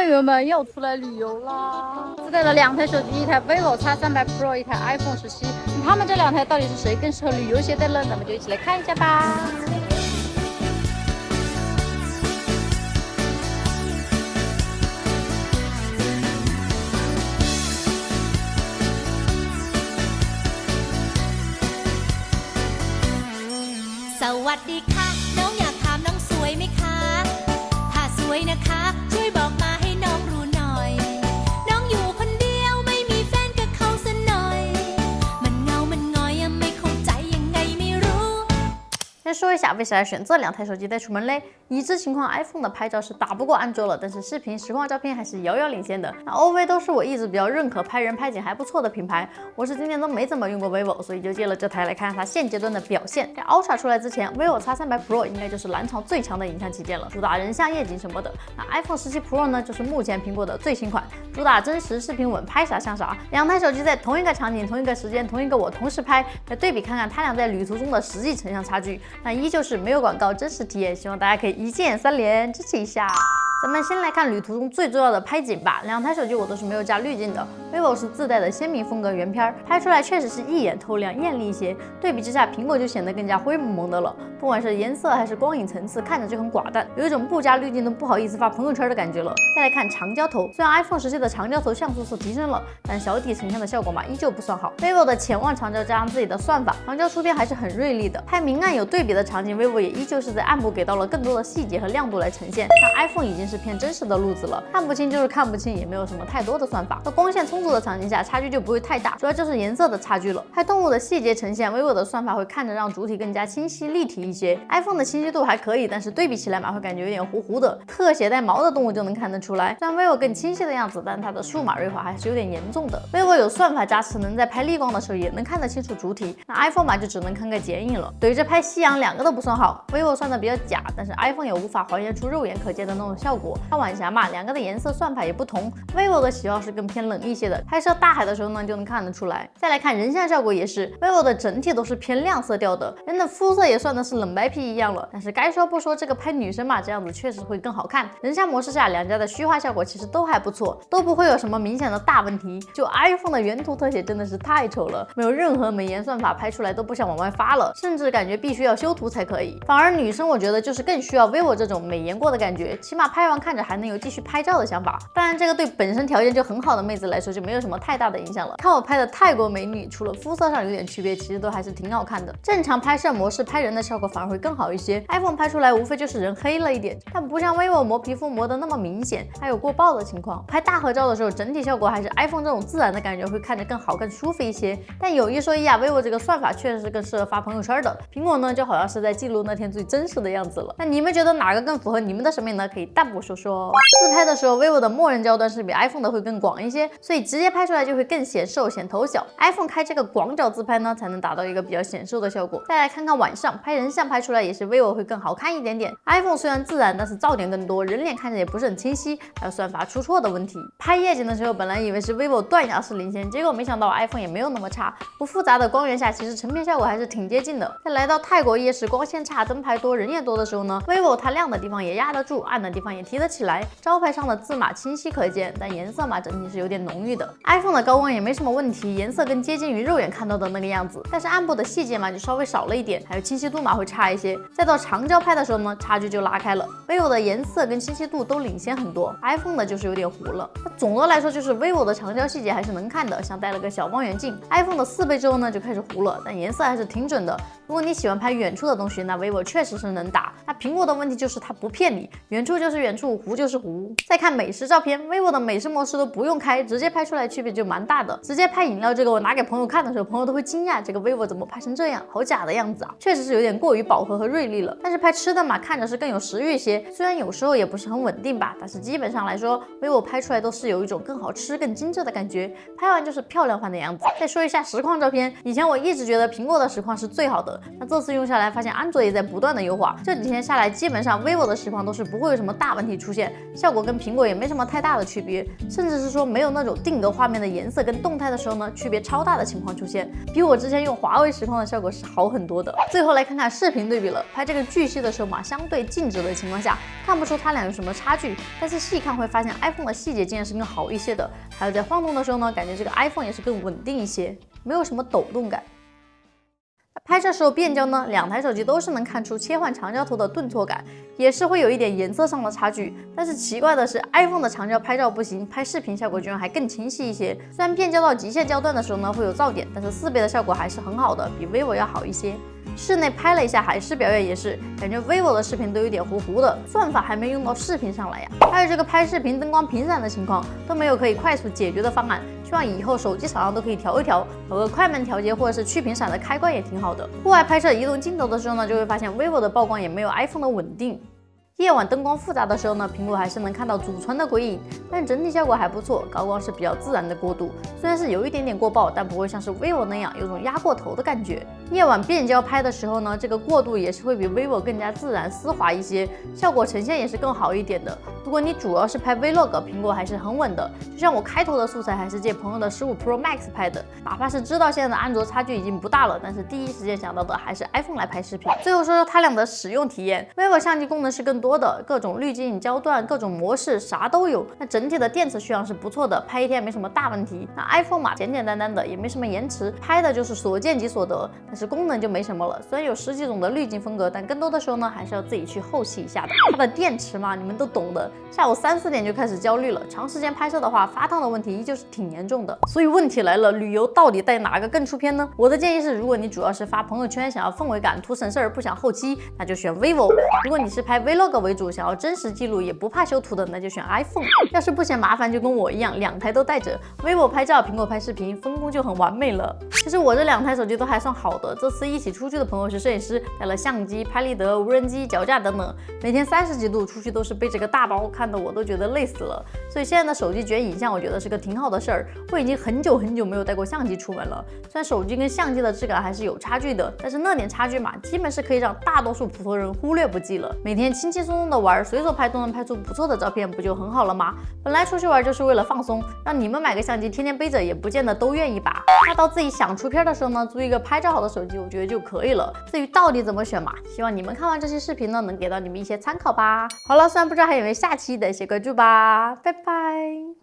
友们又出来旅游啦！自带了2台手机，一台 vivo X300 Pro， 一台 iPhone 17。他们这2台到底是谁更适合旅游携带呢？咱们就一起来看一下吧。สวัสดีค่ะน้องอยากถามน้องสวยไหมคะถ้าสวยนะคะช่วยบอกมาให้น้องรู้หน่อยน้องอยู่คนเดียวไม่มีแฟนกับเขาสักหน่อยมันเงามันงอยไม่เข้าใจยังไงไม่รู้先说一下为啥要选这2台手机带出门嘞？已知情况 ，iPhone 的拍照是打不过安卓了，但是视频、实况照片还是遥遥领先的。那 OV 都是我一直比较认可拍人拍景还不错的品牌，我是今年都没怎么用过 vivo， 所以就借了这台来看看它现阶段的表现。在 Ultra 出来之前 ，vivo X300 Pro 应该就是蓝潮最强的影像旗舰了，主打人像夜景什么的。那 iPhone 17 Pro 呢，就是目前苹果的最新款，主打真实视频稳，拍啥像啥。2台手机在同一个场景、同一个时间、同一个我同时拍，来对比看看它俩在旅途中的实际成像差距，那依旧是没有广告，真实体验。希望大家可以一键3连支持一下。咱们先来看旅途中最重要的拍景吧。2台手机我都是没有加滤镜的 ，vivo 是自带的鲜明风格原片，拍出来确实是一眼透亮、艳丽一些。对比之下，苹果就显得更加灰蒙蒙的了。不管是颜色还是光影层次，看着就很寡淡，有一种不加滤镜都不好意思发朋友圈的感觉了。再来看长焦头，虽然 iPhone 17的长焦头像素是提升了，但小底成像的效果嘛依旧不算好。vivo 的潜望长焦加上自己的算法，长焦出片还是很锐利的。拍明暗有对比的场景 ，vivo 也依旧是在暗部给到了更多的细节和亮度来呈现。那 iPhone 已经是偏真实的路子了，看不清就是看不清，也没有什么太多的算法。在光线充足的场景下，差距就不会太大，主要就是颜色的差距了。拍动物的细节呈现 ，vivo 的算法会看着让主体更加清晰立体一些。iPhone 的清晰度还可以，但是对比起来嘛，会感觉有点糊糊的。特写带毛的动物就能看得出来。虽然 vivo 更清晰的样子，但它的数码锐化还是有点严重的。vivo 有算法加持，能在拍逆光的时候也能看得清楚主体。那 iPhone 嘛，就只能看个剪影了。怼着拍夕阳，2个都不算好。vivo 算的比较假，但是 iPhone 也无法还原出肉眼可见的那种效果。拍晚霞嘛，2个的颜色算法也不同。vivo 的喜好是更偏冷一些的，拍摄大海的时候呢，就能看得出来。再来看人像效果也是 ，vivo 的整体都是偏亮色调的，人的肤色也算的是冷白皮一样了。但是该说不说，这个拍女生嘛，这样子确实会更好看。人像模式下，2家的虚化效果其实都还不错，都不会有什么明显的大问题。就 iPhone 的原图特写真的是太丑了，没有任何美颜算法，拍出来都不想往外发了，甚至感觉必须要修图才可以。反而女生我觉得就是更需要 vivo 这种美颜过的感觉，起码拍完看着还能有继续拍照的想法。当然这个对本身条件就很好的妹子来说就没有什么太大的影响了。看我拍的泰国美女，除了肤色上有点区别，其实都还是挺好看的。正常拍摄模式拍人的效果反而会更好一些。iPhone 拍出来无非就是人黑了一点，但不像 vivo 磨皮肤磨得那么明显，还有过曝的情况。拍大合照的时候，整体效果还是 iPhone 这种自然的感觉会看着更好更舒服一些。但有一说一啊 ，vivo 这个算法确实是更适合发朋友圈的。苹果呢就好像是在记录那天最真实的样子了。那你们觉得哪个更符合你们的审美呢？可以弹幕说说。自拍的时候 vivo 的默认焦段是比 iPhone 的会更广一些，所以直接拍出来就会更显瘦显头小。iPhone 开这个广角自拍呢，才能达到一个比较显瘦的效果。再来看看晚上拍人像，拍出来也是 vivo 会更好看一点点。iPhone 虽然自然，但是噪点更多，人脸看着也不是很清晰，还有算法出错的问题。拍夜景的时候，本来以为是 vivo 断崖式领先，结果没想到 iPhone 也没有那么差。不复杂的光源下，其实成片效果还是挺接近的。在来到泰国夜市，光线差、灯牌多、人也多的时候呢 ，vivo 它亮的地方也压得住，暗的地方也提得起来。招牌上的字码清晰可见，但颜色嘛，整体是有点浓郁的。iPhone 的高光也没什么问题，颜色更接近于肉眼看到的那个样子，但是暗部的细节嘛就稍微少了一点，还有清晰度嘛会差一些。再到长焦拍的时候呢，差距就拉开了。vivo 的颜色跟清晰度都领先很多 ，iPhone 的就是有点糊了。那总的来说就是 vivo 的长焦细节还是能看的，像带了个小望远镜。iPhone 的4倍之后呢就开始糊了，但颜色还是挺准的。如果你喜欢拍远处的东西，那 vivo 确实是能打。那苹果的问题就是它不骗你，远处就是远处，糊就是糊。再看美食照片 ，vivo 的美食模式都不用开，直接拍出来区别就蛮大的。直接拍饮料这个，我拿给朋友看的时候，朋友都会惊讶，这个 vivo 怎么拍成这样，好假的样子啊！确实是有点过于饱和和锐利了。但是拍吃的嘛，看着是更有食欲一些，虽然有时候也不是很稳定吧，但是基本上来说 ，vivo 拍出来都是有一种更好吃、更精致的感觉，拍完就是漂亮番的样子。再说一下实况照片，以前我一直觉得苹果的实况是最好的，那这次用下来发现安卓也在不断的优化，这几天下来基本上 vivo 的实况都是不会有什么大问题出现，效果跟苹果也没什么太大的区别，甚至是说没有那种定一个画面的颜色跟动态的时候呢，区别超大的情况出现，比我之前用华为实况的效果是好很多的。最后来看看视频对比了，拍这个巨细的时候嘛，相对静止的情况下，看不出它俩有什么差距，但是细看会发现 iPhone 的细节竟然是更好一些的，还有在晃动的时候呢，感觉这个 iPhone 也是更稳定一些，没有什么抖动感。拍摄时候变焦呢，两台手机都是能看出切换长焦图的顿挫感，也是会有一点颜色上的差距。但是奇怪的是 ，iPhone 的长焦拍照不行，拍视频效果居然还更清晰一些。虽然变焦到极限焦段的时候呢会有噪点，但是4倍的效果还是很好的，比 vivo 要好一些。室内拍了一下海狮表演也是，感觉 vivo 的视频都有点糊糊的，算法还没用到视频上来呀。还有这个拍视频灯光频闪的情况都没有可以快速解决的方案，希望以后手机厂商都可以调一调，有个快门调节或者是去频闪的开关也挺好的。户外拍摄移动镜头的时候呢，就会发现 vivo 的曝光也没有 iPhone 的稳定。夜晚灯光复杂的时候呢，屏幕还是能看到祖传的鬼影，但整体效果还不错，高光是比较自然的过渡，虽然是有一点点过曝，但不会像是 vivo 那样有种压过头的感觉。夜晚变焦拍的时候呢，这个过渡也是会比 vivo 更加自然丝滑一些，效果呈现也是更好一点的。如果你主要是拍 vlog， 苹果还是很稳的，就像我开头的素材还是借朋友的15 Pro Max 拍的，哪怕是知道现在的安卓差距已经不大了，但是第一时间想到的还是 iPhone 来拍视频。最后说说它俩的使用体验 ，vivo 相机功能是更多的，各种滤镜、焦段、各种模式啥都有。那整体的电池续航是不错的，拍一天没什么大问题。那 iPhone 嘛，简简单单的，也没什么延迟，拍的就是所见即所得，但是功能就没什么了。虽然有10几种的滤镜风格，但更多的时候呢，还是要自己去后期一下的。它的电池嘛，你们都懂的。下午3、4点就开始焦虑了，长时间拍摄的话，发烫的问题依旧是挺严重的。所以问题来了，旅游到底带哪个更出片呢？我的建议是，如果你主要是发朋友圈，想要氛围感，图省事儿，不想后期，那就选 vivo。如果你是拍 vlog 为主，想要真实记录，也不怕修图的，那就选 iPhone。要是不嫌麻烦，就跟我一样，2台都带着 vivo 拍照，苹果拍视频，分工就很完美了。其实我这2台手机都还算好的，这次一起出去的朋友是摄影师，带了相机、拍立得、无人机、脚架等等，每天30几度出去都是背着个大包，看得我都觉得累死了。所以现在的手机卷影像，我觉得是个挺好的事儿。我已经很久没有带过相机出门了，虽然手机跟相机的质感还是有差距的，但是那点差距嘛，基本是可以让大多数普通人忽略不计了。每天轻轻松松的玩，随手拍都能拍出不错的照片，不就很好了吗？本来出去玩就是为了放松，让你们买个相机天天背着，也不见得都愿意吧。那到自己想出片的时候呢，租一个拍照好的手机，我觉得就可以了。至于到底怎么选嘛，希望你们看完这期视频呢，能给到你们一些参考吧。好了，虽然不知道还有没有下期的，先关注吧，拜拜。